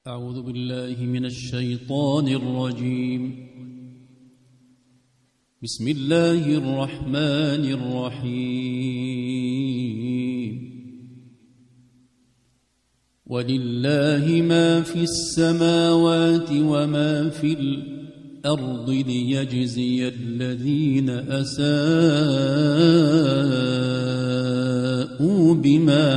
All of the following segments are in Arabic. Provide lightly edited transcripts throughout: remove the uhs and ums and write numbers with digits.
أعوذ بالله من الشيطان الرجيم. بسم الله الرحمن الرحيم. ولله ما في السماوات وما في الأرض ليجزي الذين أساءوا بما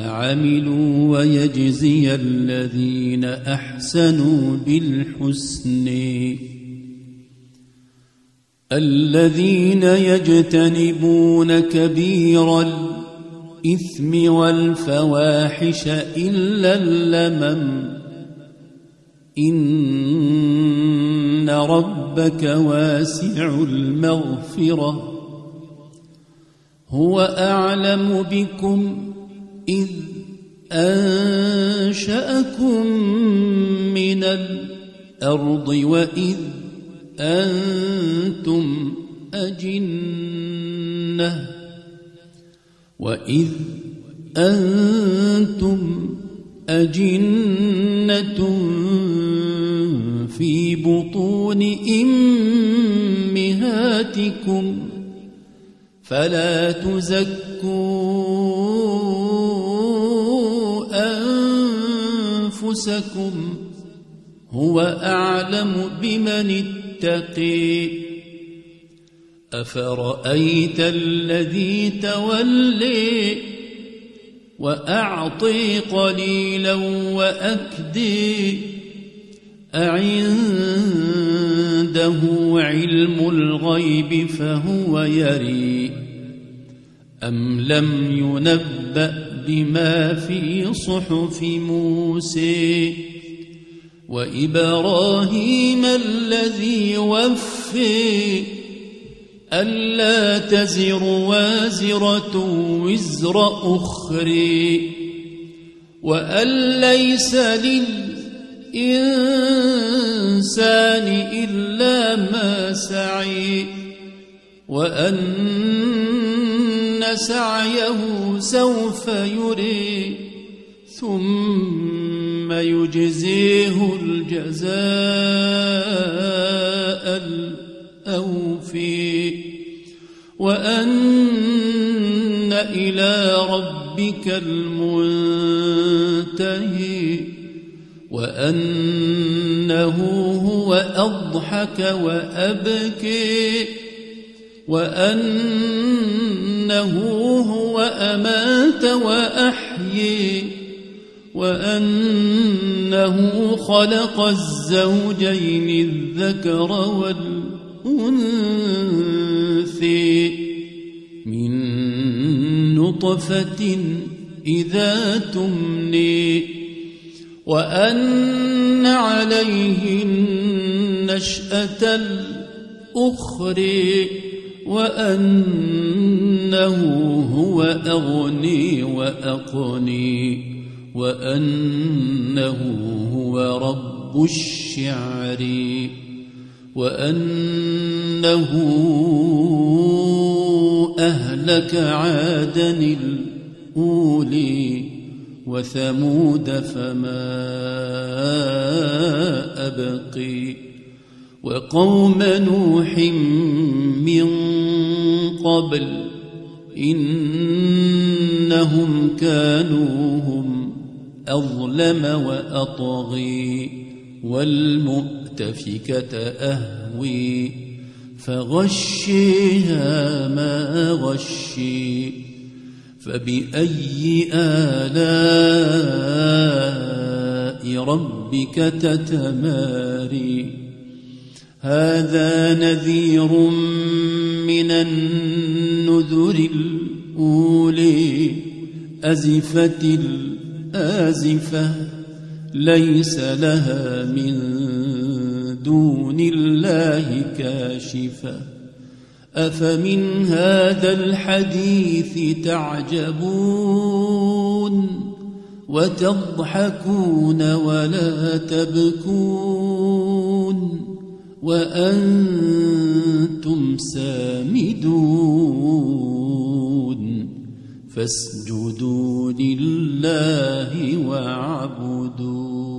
عملوا ويجزي الذين أحسنوا بالحسن. الذين يجتنبون كبير الإثم والفواحش إلا اللمم إن ربك واسع المغفرة هو أعلم بكم إذ أنشأكم من الأرض وإذ أنتم أجنة في بطون أمهاتكم فلا تزكوا أنفسكم هو أعلم بمن اتقي. أفرأيت الذي تولي وأعطي قليلا وأكدي أعنده علم الغيب فهو يري أم لم ينبأ بما في صحف موسى وإبراهيم الذي وفي ألا تزر وازرة وزر أخرى وأن ليس للإنسان إلا ما سعي وأن سعيه سوف يري ثم يجزيه الجزاء الأوفي وأن إلى ربك المنتهي وأنه هو أضحك وأبكي وأنه هو أمات وأحيي وأنه خلق الزوجين الذكر والأنثى من نطفة إذا تمني وأن عليه النشأة الأخرى وأنه هو أغني وأقني وأنه هو رب الشعر وأنه أهلك عادا الأولي وثمود فما أبقي وقوم نوح من قبل إنهم كانوا هم أظلم وأطغي والمؤتفكة أهوي فغشيها ما غشي فبأي آلاء ربك تتماري. هذا نذير من النذر الأولي أزفت الآزفة ليس لها من دون الله كاشفة أفمن هذا الحديث تعجبون وتضحكون ولا تبكون وأنتم سامدون فاسجدوا لله واعبدوا.